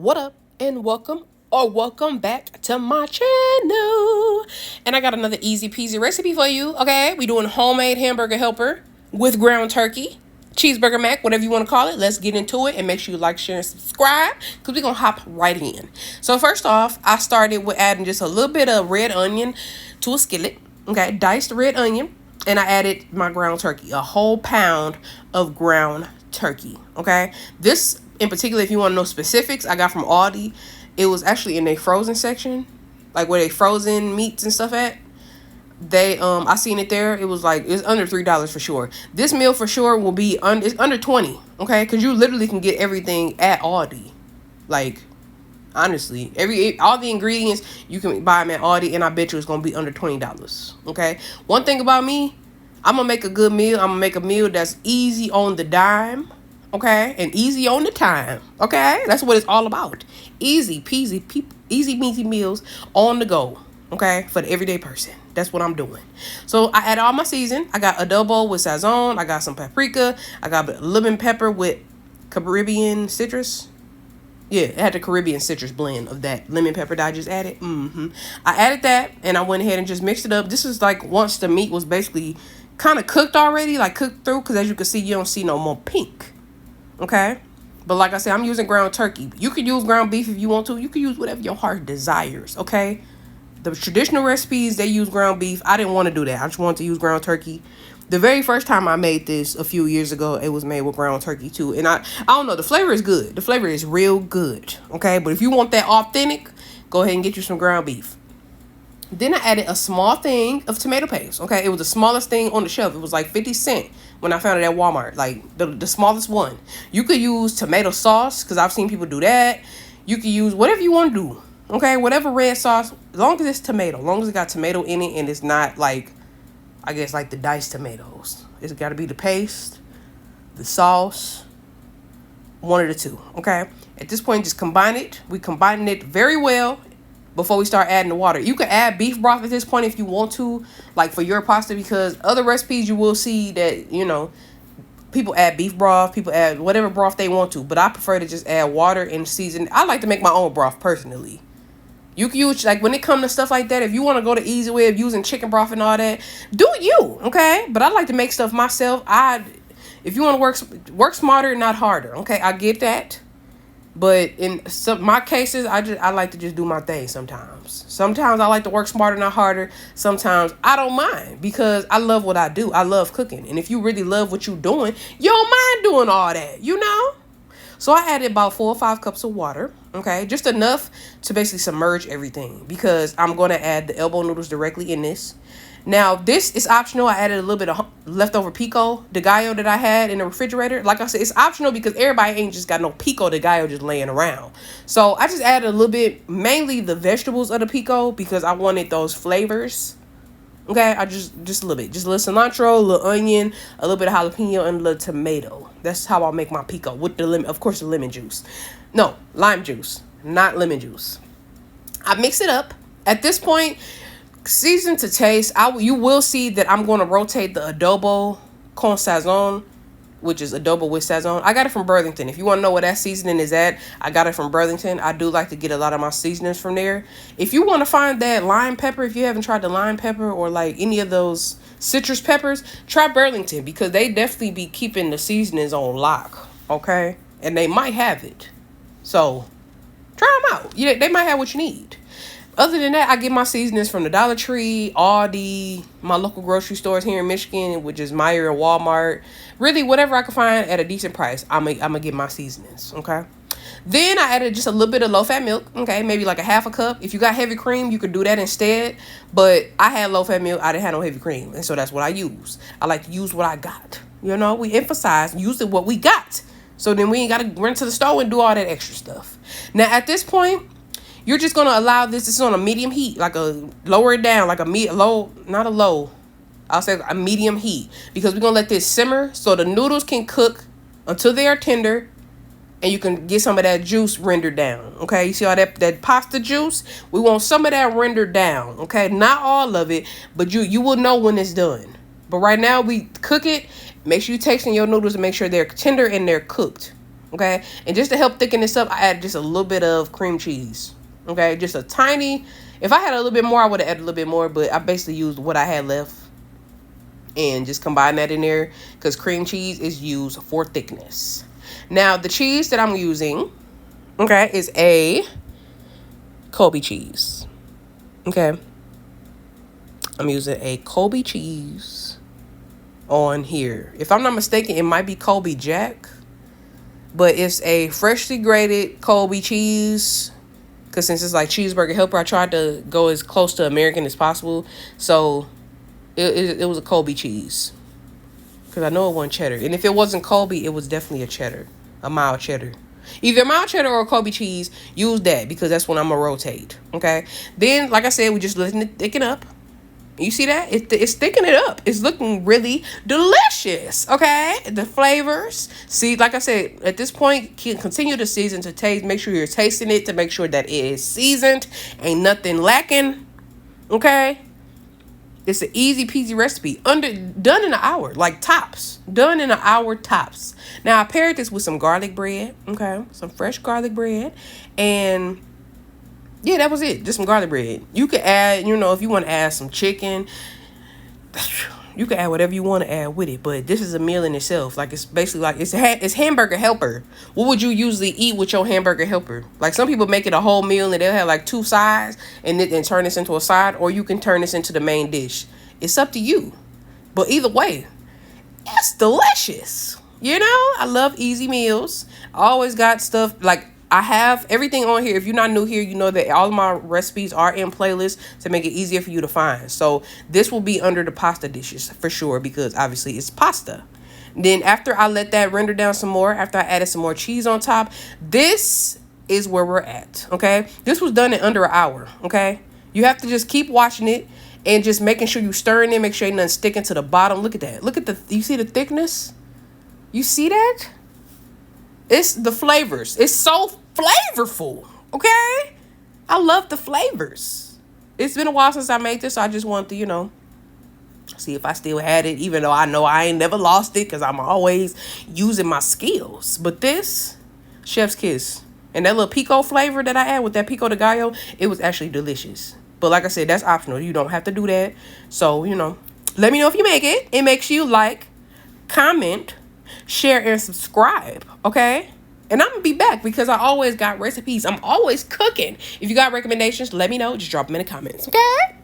What up and welcome back to my channel. And I got another easy peasy recipe for you. Okay, we doing homemade Hamburger Helper with ground turkey, cheeseburger mac, whatever you want to call it. Let's get into it and make sure you like, share, and subscribe because we're gonna hop right in. So first off, I started with adding just a little bit of red onion to a skillet. Okay, diced red onion, and I added my ground turkey, a whole pound of ground turkey. Okay, this in particular, if you want to know specifics, I got from Aldi. It was actually in their frozen section, like where they frozen meats and stuff at. I seen it there. It was like, it's under $3 for sure. This meal for sure will be it's under 20. Okay, because you literally can get everything at Aldi. Like, honestly, all the ingredients you can buy them at Aldi, and I bet you it's gonna be under $20. Okay, one thing about me, I'm gonna make a good meal. I'm gonna make a meal that's easy on the dime. Okay, and easy on the time. Okay, that's what it's all about. Easy peasy, easy measy meals on the go. Okay, for the everyday person. That's what I'm doing. So I add all my season. I got Adobo with Sazón. I got some paprika. I got lemon pepper with Caribbean citrus. Yeah, it had the Caribbean citrus blend of that lemon pepper that I just added. I added that, and I went ahead and just mixed it up. This is like once the meat was basically kind of cooked already, like cooked through, because as you can see, you don't see no more pink. Okay, but like I said, I'm using ground turkey. You could use ground beef if you want to. You could use whatever your heart desires. Okay, the traditional recipes, they use ground beef. I didn't want to do that. I just wanted to use ground turkey. The very first time I made this a few years ago, it was made with ground turkey too. And I don't know, the flavor is good. The flavor is real good. Okay, but if you want that authentic, go ahead and get you some ground beef. Then I added a small thing of tomato paste. Okay, it was the smallest thing on the shelf. It was like 50 cents when I found it at Walmart. Like the smallest one. You could use tomato sauce, because I've seen people do that. You could use whatever you want to do. Okay, whatever red sauce, as long as it's tomato, as long as it got tomato in it and it's not like, I guess like the diced tomatoes. It's got to be the paste, the sauce, one of the two. Okay, at this point, just combine it. We combining it very well before we start adding the water. You can add beef broth at this point if you want to, like for your pasta, because other recipes you will see that, you know, people add beef broth, people add whatever broth they want to, but I prefer to just add water and season. I like to make my own broth personally. You can use, like, when it comes to stuff like that, if you want to go the easy way of using chicken broth and all that, do you, okay? But I like to make stuff myself. If you want to work smarter, not harder, okay? I get that. But in my cases, I like to just do my thing sometimes. Sometimes I like to work smarter, not harder. Sometimes I don't mind, because I love what I do. I love cooking. And if you really love what you're doing, you don't mind doing all that, you know? So I added about 4 or 5 cups of water, okay? Just enough to basically submerge everything, because I'm going to add the elbow noodles directly in this. Now, this is optional. I added a little bit of leftover pico de gallo that I had in the refrigerator. Like I said, it's optional because everybody ain't just got no pico de gallo just laying around. So I just added a little bit, mainly the vegetables of the pico, because I wanted those flavors. Okay, I just a little bit. Just a little cilantro, a little onion, a little bit of jalapeno, and a little tomato. That's how I'll make my pico with the lemon. Of course, the lemon juice. No, lime juice, not lemon juice. I mix it up. At this point, season to taste. You will see that I'm going to rotate the Adobo Con Sazón, which is adobo with Sazón. I got it from Burlington. If you want to know where that seasoning is at, I got it from Burlington. I do like to get a lot of my seasonings from there. If you want to find that lime pepper, if you haven't tried the lime pepper or like any of those citrus peppers, try Burlington, because they definitely be keeping the seasonings on lock, okay? And they might have it. So try them out. They might have what you need. Other than that, I get my seasonings from the Dollar Tree, Aldi, my local grocery stores here in Michigan, which is Meijer and Walmart. Really, whatever I can find at a decent price, I'm gonna get my seasonings, okay? Then I added just a little bit of low-fat milk, okay? Maybe like a half a cup. If you got heavy cream, you could do that instead. But I had low-fat milk. I didn't have no heavy cream, and so that's what I use. I like to use what I got. You know, we emphasize using what we got. So then we ain't got to run to the store and do all that extra stuff. Now, at this point, you're just going to allow this is on a medium heat, like a lower it down, like I'll say a medium heat, because we're going to let this simmer so the noodles can cook until they are tender, and you can get some of that juice rendered down, okay? You see all that pasta juice? We want some of that rendered down, okay? Not all of it, but you will know when it's done. But right now, we cook it. Make sure you taste in your noodles and make sure they're tender and they're cooked, Okay, and just to help thicken this up, I added just a little bit of cream cheese. Okay, just a tiny. If I had a little bit more, I would have added a little bit more, but I basically used what I had left and just combine that in there because cream cheese is used for thickness. Now, the cheese that I'm using, okay, is a Colby cheese. Okay, I'm using a Colby cheese on here. If I'm not mistaken, it might be Colby Jack, but it's a freshly grated Colby cheese. Because since it's like Cheeseburger Helper, I tried to go as close to American as possible. So it was a Colby cheese. Because I know it wasn't cheddar. And if it wasn't Colby, it was definitely a cheddar. A mild cheddar. Either a mild cheddar or a Colby cheese. Use that because that's when I'm going to rotate. Okay. Then, like I said, we just letting it thicken up. You see that? It's thickening it up. It's looking really delicious. Okay? The flavors. See, like I said, at this point, continue to season to taste. Make sure you're tasting it to make sure that it is seasoned. Ain't nothing lacking. Okay? It's an easy peasy recipe. Done in an hour. Like tops. Done in an hour tops. Now, I paired this with some garlic bread. Okay? Some fresh garlic bread. And yeah, that was it. Just some garlic bread. You could add, if you want to add some chicken, you can add whatever you want to add with it. But this is a meal in itself. Like, it's basically like, it's Hamburger Helper. What would you usually eat with your Hamburger Helper? Like, some people make it a whole meal and they'll have like 2 sides and then turn this into a side. Or you can turn this into the main dish. It's up to you. But either way, it's delicious. I love easy meals. I always got stuff like, I have everything on here. If you're not new here, you know that all of my recipes are in playlists to make it easier for you to find. So this will be under the pasta dishes for sure because obviously it's pasta. Then after I let that render down some more, after I added some more cheese on top, this is where we're at, okay? This was done in under an hour, okay? You have to just keep watching it and just making sure you stirring it, make sure ain't nothing sticking to the bottom. Look at that. Look at you see the thickness? You see that? It's the flavors. It's so flavorful. Okay? I love the flavors. It's been a while since I made this, so I just wanted to, see if I still had it, even though I know I ain't never lost it because I'm always using my skills. But this, chef's kiss. And that little pico flavor that I add with that pico de gallo, it was actually delicious. But like I said, that's optional. You don't have to do that. So, let me know if you make it. And make sure you like, comment, share, and subscribe, okay? And I'm gonna be back because I always got recipes. I'm always cooking. If you got recommendations, let me know. Just drop them in the comments, okay?